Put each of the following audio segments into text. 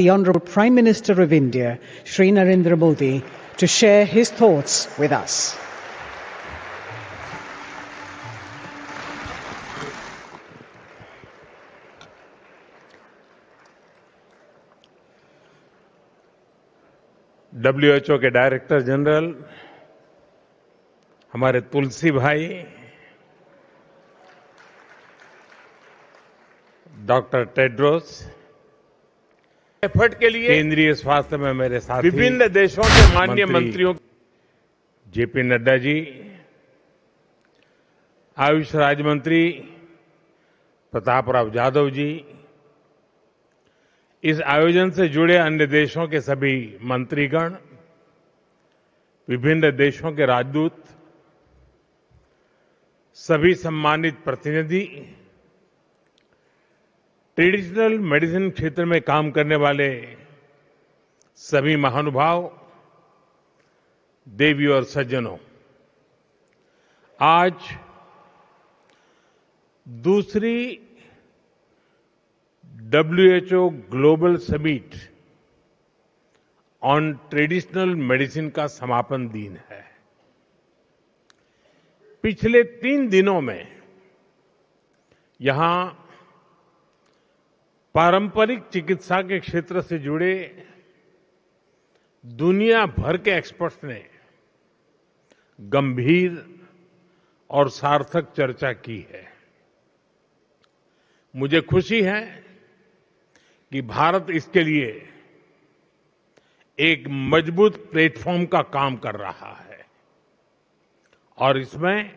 The Honourable Prime Minister of India, Shri Narendra Modi, to share his thoughts with us. WHO के director general हमारे तुलसी भाई, doctor Tedros, effort के लिए केंद्रीय स्वास्थ्य में मेरे साथी विभिन्न देशों के माननीय मंत्रियों, जेपी नड्डा जी, आयुष राज्य मंत्री प्रताप राव जाधव जी, इस आयोजन से जुड़े अन्य देशों के सभी मंत्रीगण, विभिन्न देशों के राजदूत, सभी सम्मानित प्रतिनिधि, ट्रेडिशनल मेडिसिन क्षेत्र में काम करने वाले सभी महानुभाव, देवी और सज्जनों, आज दूसरी WHO global summit on traditional medicine का समापन दिन है। पिछले 3 दिनों में यहां पारंपरिक चिकित्सा के क्षेत्र से जुड़े दुनिया भर के एक्सपर्ट्स ने गंभीर और सार्थक चर्चा की है। मुझे खुशी है कि भारत इसके लिए एक मजबूत प्लेटफॉर्म का काम कर रहा है और इसमें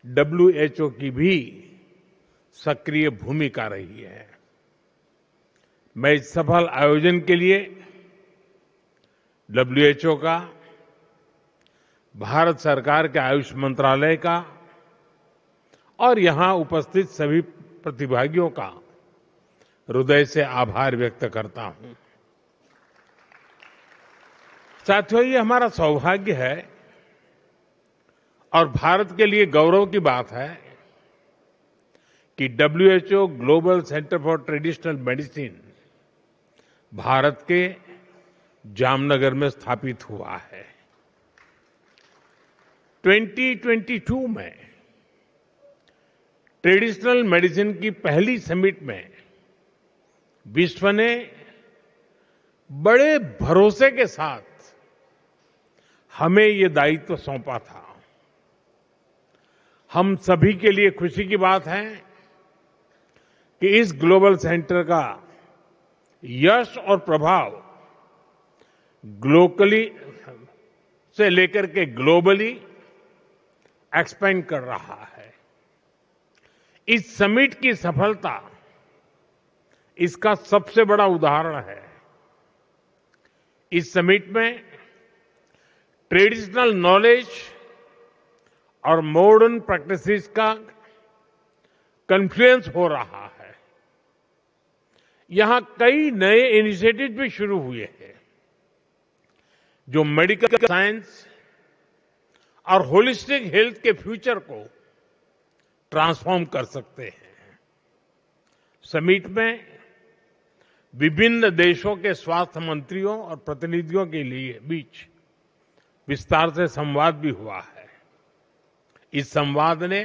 WHO की भी सक्रिय भूमिका रही है। मैं इस सफल आयोजन के लिए WHO का, भारत सरकार के आयुष मंत्रालय का और यहां उपस्थित सभी प्रतिभागियों का हृदय से आभार व्यक्त करता हूं। साथियों, ये हमारा सौभाग्य है और भारत के लिए गौरव की बात है कि WHO global centre for traditional medicine Bharat के जामनगर में स्थापित हुआ है। 2022 में ट्रेडिशनल मेडिसिन की पहली समिट में विश्व ने बड़े भरोसे के साथ हमें ये दायित्व सौंपा था। हम सभी के लिए खुशी की बात है कि इस ग्लोबल सेंटर का यश और प्रभाव लोकली से लेकर के ग्लोबली एक्सपेंड कर रहा है। इस समिट की सफलता इसका सबसे बड़ा उदाहरण है। इस समिट में ट्रेडिशनल नॉलेज और मॉडर्न प्रैक्टिसेस का कन्फ्लुएंस हो रहा है। यहां कई नए इनिशिएटिव भी शुरू हुए हैं जो मेडिकल साइंस और होलिस्टिक हेल्थ के फ्यूचर को ट्रांसफॉर्म कर सकते हैं। समिट में विभिन्न देशों के स्वास्थ्य मंत्रियों और प्रतिनिधियों के लिए बीच विस्तार से संवाद भी हुआ है। इस संवाद ने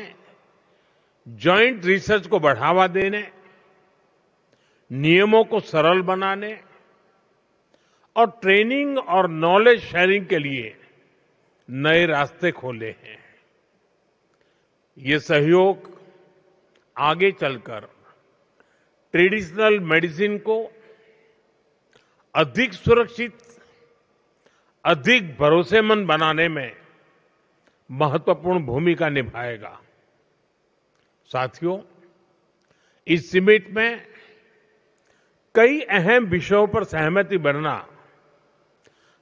जॉइंट रिसर्च को बढ़ावा देने, नियमों को सरल बनाने और ट्रेनिंग और नॉलेज शेयरिंग के लिए नए रास्ते खोले हैं। ये सहयोग आगे चलकर ट्रेडिशनल मेडिसिन को अधिक सुरक्षित, अधिक भरोसेमंद बनाने में महत्वपूर्ण भूमिका निभाएगा। साथियों, इस समिट में कई अहम विषयों पर सहमति बनना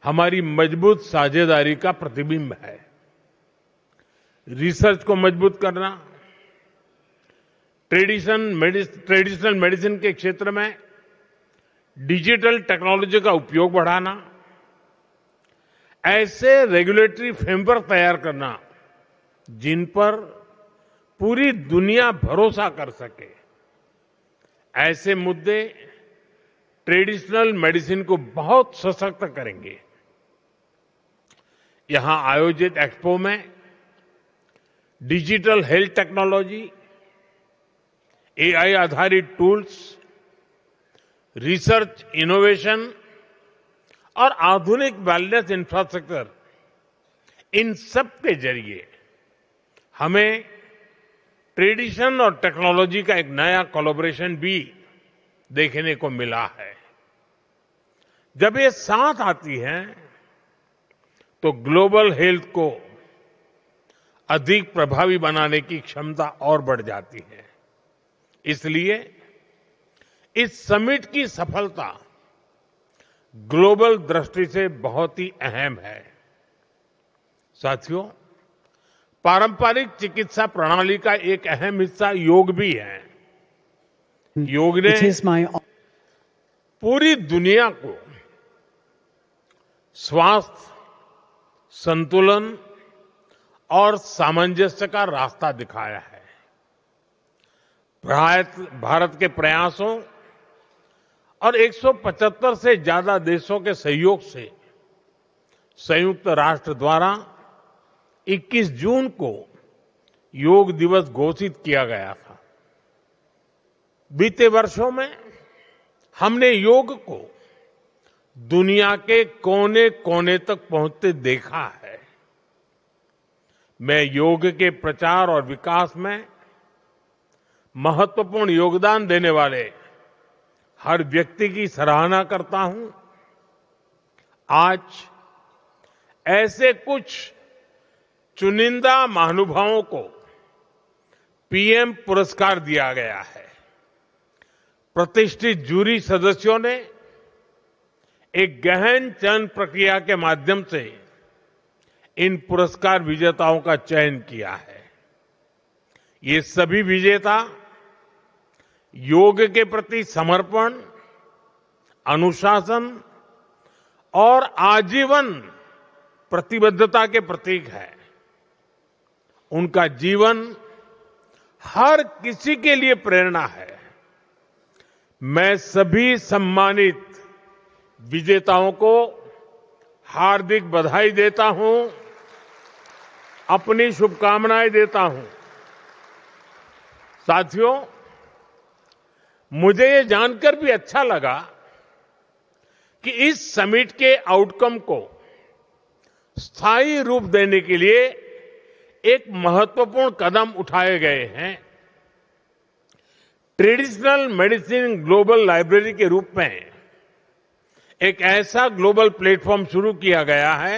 हमारी मजबूत साझेदारी का प्रतिबिंब है। रिसर्च को मजबूत करना, ट्रेडिशनल मेडिसिन के क्षेत्र में डिजिटल टेक्नोलॉजी का उपयोग बढ़ाना, ऐसे रेगुलेटरी फ्रेमवर्क तैयार करना जिन पर पूरी दुनिया भरोसा कर सके, ऐसे मुद्दे ट्रेडिशनल मेडिसिन को बहुत सशक्त करेंगे। यहां आयोजित एक्सपो में डिजिटल हेल्थ टेक्नोलॉजी, एआई आधारित टूल्स, रिसर्च इनोवेशन और आधुनिक वेलनेस इंफ्रास्ट्रक्चर, इन सब के जरिए हमें ट्रेडिशन और टेक्नोलॉजी का एक नया कोलैबोरेशन भी देखने को मिला है। जब ये साथ आती हैं तो ग्लोबल हेल्थ को अधिक प्रभावी बनाने की क्षमता और बढ़ जाती है। इसलिए इस समिट की सफलता ग्लोबल दृष्टि से बहुत ही अहम है। साथियों, पारंपरिक चिकित्सा प्रणाली का एक अहम हिस्सा योग भी है। योग ने It is my पूरी दुनिया को स्वास्थ्य, संतुलन और सामंजस्य का रास्ता दिखाया है। भारत के प्रयासों और 175 से ज्यादा देशों के सहयोग से संयुक्त राष्ट्र द्वारा 21 जून को योग दिवस घोषित किया गया था। बीते वर्षों में हमने योग को दुनिया के कोने कोने तक पहुंचते देखा है। मैं योग के प्रचार और विकास में महत्वपूर्ण योगदान देने वाले हर व्यक्ति की सराहना करता हूं। आज ऐसे कुछ चुनिंदा महानुभावों को पीएम पुरस्कार दिया गया है। प्रतिष्ठित जूरी सदस्यों ने एक गहन चयन प्रक्रिया के माध्यम से इन पुरस्कार विजेताओं का चयन किया है। ये सभी विजेता योग के प्रति समर्पण, अनुशासन और आजीवन प्रतिबद्धता के प्रतीक है। उनका जीवन हर किसी के लिए प्रेरणा है। मैं सभी सम्मानित विजेताओं को हार्दिक बधाई देता हूं, अपनी शुभकामनाएं देता हूं। साथियों, मुझे ये जानकर भी अच्छा लगा कि इस समिट के आउटकम को स्थायी रूप देने के लिए एक महत्वपूर्ण कदम उठाए गए हैं। ट्रेडिशनल मेडिसिन ग्लोबल लाइब्रेरी के रूप में एक ऐसा ग्लोबल प्लेटफॉर्म शुरू किया गया है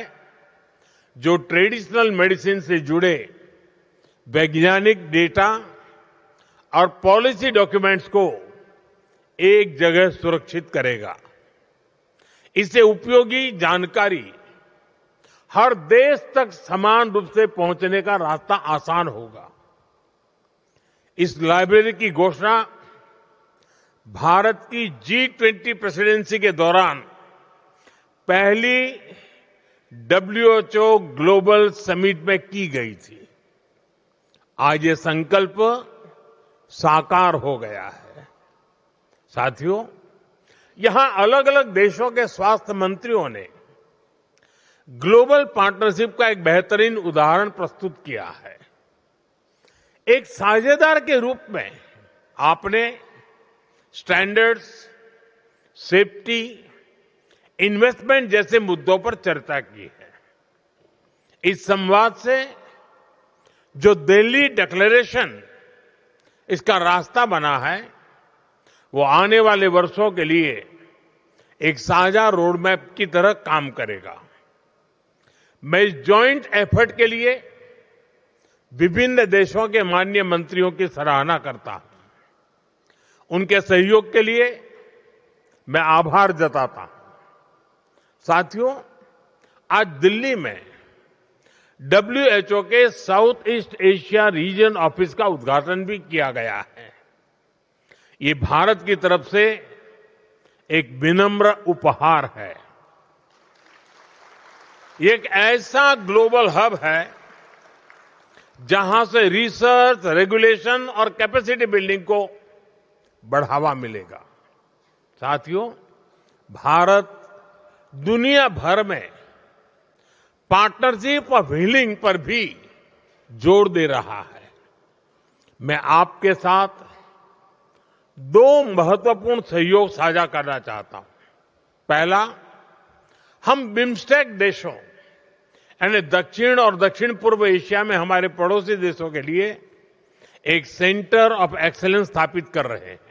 जो ट्रेडिशनल मेडिसिन से जुड़े वैज्ञानिक डेटा और पॉलिसी डॉक्यूमेंट्स को एक जगह सुरक्षित करेगा। इससे उपयोगी जानकारी हर देश तक समान रूप से पहुंचने का रास्ता आसान होगा। इस लाइब्रेरी की घोषणा भारत की G20 प्रेसिडेंसी के दौरान पहली WHO ग्लोबल समिट में की गई थी। आज ये संकल्प साकार हो गया है। साथियों, यहां अलग अलग देशों के स्वास्थ्य मंत्रियों ने ग्लोबल पार्टनरशिप का एक बेहतरीन उदाहरण प्रस्तुत किया है। एक साझेदार के रूप में आपने स्टैंडर्ड्स, सेफ्टी, इन्वेस्टमेंट जैसे मुद्दों पर चर्चा की है। इस संवाद से जो दिल्ली डिक्लेरेशन इसका रास्ता बना है, वो आने वाले वर्षों के लिए एक साझा रोडमैप की तरह काम करेगा। मैं इस जॉइंट एफर्ट के लिए विभिन्न देशों के माननीय मंत्रियों की सराहना करता हूं। उनके सहयोग के लिए मैं आभार जताता हूं। साथियों, आज दिल्ली में WHO के south east Asia region office का उद्घाटन भी किया गया है। ये भारत की तरफ से एक विनम्र उपहार है। ये एक ऐसा ग्लोबल हब है जहां से रिसर्च, रेगुलेशन और कैपेसिटी बिल्डिंग को बढ़ावा मिलेगा। साथियों, भारत दुनिया भर में पार्टनरशिप ऑफ हीलिंग पर भी जोर दे रहा है। मैं आपके साथ दो महत्वपूर्ण सहयोग साझा करना चाहता हूं। पहला, हम बिम्स्टेक देशों यानी दक्षिण और दक्षिण पूर्व एशिया में हमारे पड़ोसी देशों के लिए एक सेंटर ऑफ एक्सीलेंस स्थापित कर रहे हैं।